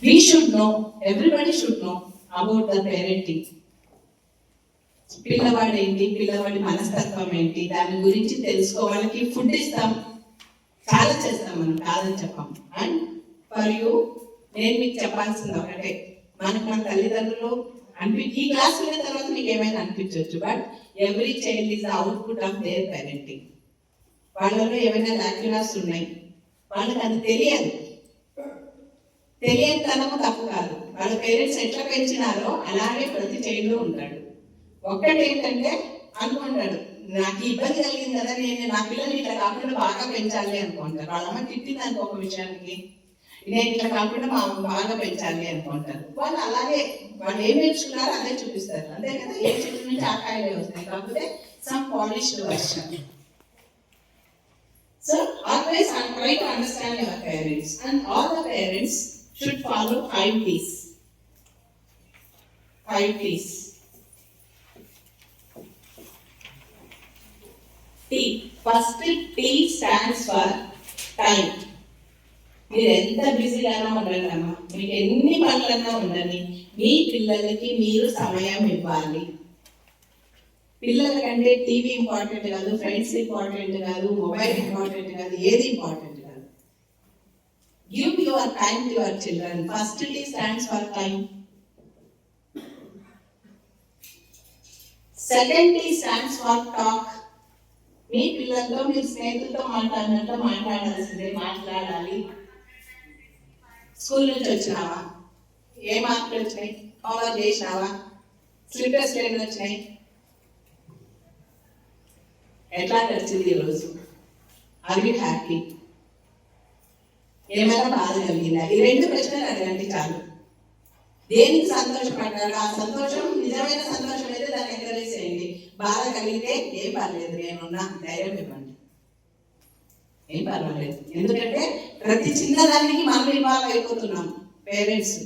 We should know, everybody should know about the parenting. పిల్లవాడు ఏంటి, పిల్లవాడి మనస్తత్వం ఏంటి, దాని గురించి తెలుసుకోవాలకి ఫుడ్ ఇస్తాం, చాలా చేస్తాం మనం, కాదని చెప్పాం. అండ్ ఫర్ యూ నేను మీకు చెప్పాల్సింది ఒకటే, మనకు మన తల్లిదండ్రులు ఈ క్లాస్ విన్న తర్వాత మీకు ఏమైనా అనిపించవచ్చు, but every child is the output of their parenting. వాళ్ళలో ఏమైనా లాక్యునాస్ ఉన్నాయి, వాళ్ళకి అది తెలియదు. తెలియని తనము తప్పు కాదు, వాళ్ళ పేరెంట్స్ ఎట్లా పెంచినారో అలాగే ప్రతి చైల్డ్ ఉంటాడు. ఒక్కటి ఏంటంటే అనుకుంటాడు, నాకు ఇబ్బంది కలిగింది కదా, నేను నా పిల్లల్ని ఇట్లా కాకుండా బాగా పెంచాలి అనుకుంటారు. వాళ్ళమ్మ తిట్టింది అనుకో ఒక విషయానికి, నేను ఇట్లా కాకుండా మా బాగా పెంచాలి అనుకుంటారు. వాళ్ళు అలాగే వాళ్ళు ఏం నేర్చుకున్నారో అదే చూపిస్తారు, అంతే కదా. ఏ చెట్టు నుంచి ఆకాయలే వస్తాయి, కాకపోతే some polished version. So always try to understand your parents, and all the parents should follow 5 T's. 5 T's. T. First T stands for time. మీరు ఎంత బిజీగానో ఉండండి అమ్మా, మీకు ఎన్ని పనులన్నా ఉండండి, మీ పిల్లలకి మీరు సమయం ఇవ్వాలి. పిల్లల కంటే టీవీ ఇంపార్టెంట్ కాదు, ఫ్రెండ్స్ ఇంపార్టెంట్ కాదు, మొబైల్ ఇంపార్టెంట్ కాదు, ఏది ఇంపార్టెంట్ కాదు. Give your time to your children. First T stands for time. Second T stands for talk. మీ పిల్లలతో మీరు స్నేహితులతో మాట్లాడినట్టు మాట్లాడాల్సిందే, మాట్లాడాలి. స్కూల్ నుంచి వచ్చినావా, ఏ మార్కులు వచ్చినాయి, హోంవర్క్ చేసినావా, స్లిప్పర్స్ ఎన్ని వచ్చినాయి, ఎట్లా నచ్చింది ఈరోజు, ఆర్ యు హ్యాపీ, ఏమైనా బాధ కలిగిందా, ఈ 2 ప్రశ్నలు అడగండి చాలు. దేనికి సంతోషపడ్డారు, ఆ సంతోషం నిజమైన సంతోషం అయితే దాన్ని ఎంకరేజ్ చేయండి. బాధ కలిగితే ఏం పర్లేదు, నేనున్నా, ధైర్యం ఇవ్వండి, ఏం పర్వాలేదు. ఎందుకంటే ప్రతి చిన్నదానికి మనం ఇన్వాల్వ్ అయిపోతున్నాం పేరెంట్స్.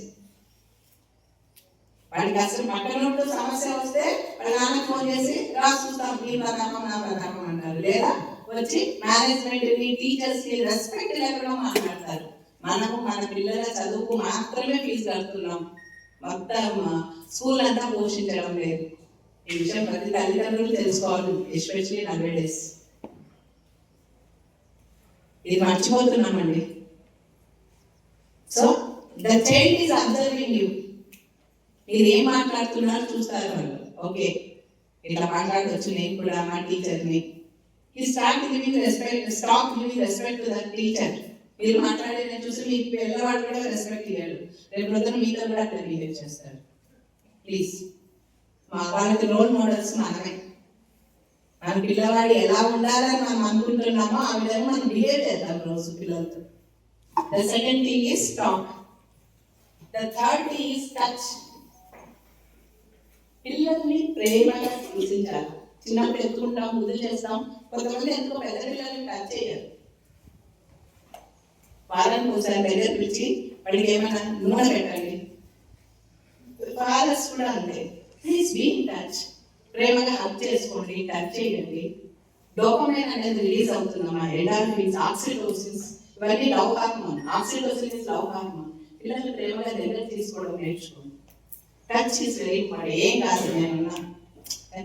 వాడికి అసలు పక్కనప్పుడు సమస్య వస్తే వాళ్ళ నాన్నకు ఫోన్ చేసి రా చూస్తాం, నీ ప్రతాపం నా ప్రతాపం అంటారు, లేదా వచ్చి మేనేజ్మెంట్ ని టీచర్స్ ని రెస్పెక్ట్ లేకుండా మాట్లాడతారు. మనము మన పిల్లల చదువుకు మాత్రమే ఫీజు కడుతున్నాం, మొత్తం స్కూల్ అంతా పోషించడం లేదు. ఈ విషయం ప్రతి తల్లిదండ్రులు తెలుసుకోవాలి, ఎస్పెషల్లీ నవేడేస్. ఇది మర్చిపోతున్నామండి. So the child is observing you. మీరు ఏం మాట్లాడుతున్నారు చూస్తారు వాళ్ళు, ఓకే ఇట్లా మాట్లాడవచ్చు నేను కూడా మా టీచర్ని. ఈ start giving respect, stop giving respect to the teacher. మీరు మాట్లాడేది చూసి మీ పిల్లవాడు కూడా రెస్పెక్ట్ ఇవ్వడు, రేపు రోజున మీతో కూడా అట్లా బిహేవ్ చేస్తారు. ప్లీజ్, మా వాళ్ళకి రోల్ మోడల్స్ మనమే. మన పిల్లవాడు ఎలా ఉండాలని మనం అనుకుంటున్నామో ఆ విధంగా మనం బిహేవ్ చేద్దాం రోజు పిల్లలతో. The second thing is talk. The third thing is touch. పిల్లల్ని ప్రేమగా సూచించాలి. చిన్నప్పుడు ఎత్తుకుంటాం, ముద్దులు చేస్తాం, కొంతమంది ఎందుకో పెద్ద పిల్లల్ని టచ్ చేయరు. వారానికి ఒకసారి దగ్గర పిలిచి వాడికి ఏమైనా నూనె పెట్టండి. ఫాదర్స్ కూడా అంతే, ప్లీజ్ బీ ఇన్ టచ్. ప్రేమగా హక్ చేసుకోండి, టచ్ చేయండి. డోపమైన్ అనేది రిలీజ్ అవుతుందమ్మా, ఎండార్ఫిన్స్, ఆక్సిటోసిన్స్, ఇవన్నీ love hormone. Oxytocin is love hormone. పిల్లల్ని ప్రేమగా దగ్గర తీసుకోవడం నేర్చుకోండి. Touch is very important. ఏం కాదు, నేనున్నా,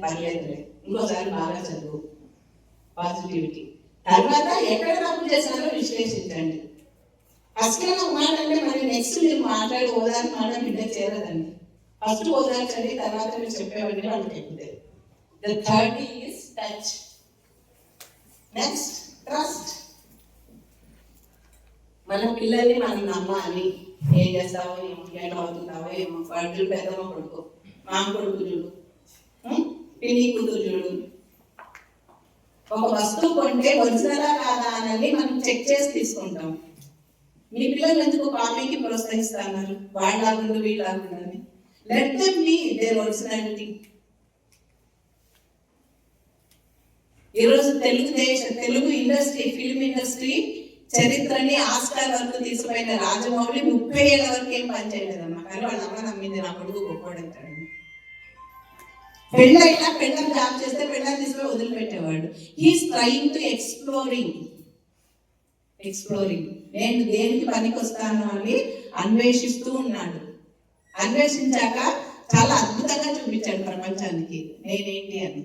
పర్లేదులే, ఇంకోసారి బాగా చదువు, పాజిటివిటీ. తర్వాత ఎక్కడ తప్పు చేశారో విశ్లేషించండి. ఫస్ట్ ఒక మాట అంటే మరి నెక్స్ట్ మీరు మాట్లాడి ఓదారి మాట బిడ్డ చేరదండి. ఫస్ట్ ఓదార్చండి, తర్వాత మీరు చెప్పేవాడిని వాళ్ళకి ఎక్కుతాయి. The third is touch. Next trust. మన పిల్లల్ని మనం నమ్మాలి. ఏం చేస్తావో ఏమో, ఎట్లా అవుతుంటావో ఏమో, వాడు పెద్దమ్మ కొడుకు, మామ కొడుకు చూడు, పిన్ని కూతురు చూడు. ఒక వస్తువు కొంటే ఒరిజినలా కాదా అనేది మనం చెక్ చేసి తీసుకుంటాం. మీ పిల్లలు ఎందుకు కాపీకి ప్రోత్సహిస్తున్నారు, వాళ్ళలాగుండు వీళ్ళలాగుండని. Let them be their originality. ఈరోజు తెలుగు ఇండస్ట్రీ, ఫిల్మ్ ఇండస్ట్రీ చరిత్రని ఆస్కార్ వరకు తీసుకుపోయిన రాజమౌళి 30 ఏళ్ళ వరకు ఏం పని చేయలేదమ్మా. కానీ వాళ్ళ అమ్మ నమ్మింది, నా కొడుకు గొప్పవాడంటాడు. పెళ్ళైనా పెళ్ళం జాబ్ చేస్తే పెళ్ళం తీసుకుని వదిలిపెట్టేవాడు. He's trying to exploring. నేను దేనికి పనికి వస్తాను అని అన్వేషిస్తూ ఉన్నాడు. అన్వేషించాక చాలా అద్భుతంగా చూపించాడు ప్రపంచానికి నేనేంటి అని.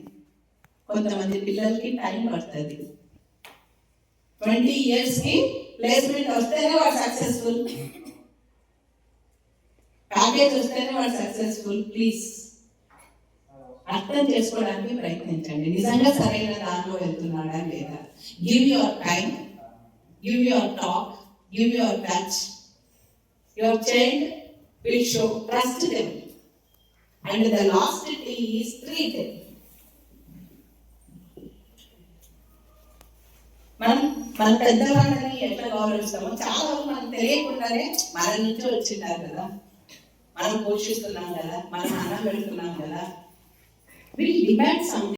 కొంతమంది పిల్లలకి టైం పడుతుంది. 20 years కి ప్లేస్మెంట్ వస్తేనే వాడు సక్సెస్ఫుల్, ప్యాకేజ్ వస్తేనే వాడు సక్సెస్ఫుల్. ప్లీజ్ అర్థం చేసుకోవడానికి ప్రయత్నించండి, నిజంగా సరైన దారిలో వెళ్తున్నాడా లేదా. Give your time, give your talk, give your touch. Your child will show, trust them, and the last T is treat them. మన పెద్దవాళ్ళని ఎట్లా గౌరవిస్తామో చాలా మనకు తెలియకుండానే మన నుంచి వచ్చింటారు కదా, మనం పోషిస్తున్నాం కదా, మనం అన్నం పెడుతున్నాం కదా. We demand something.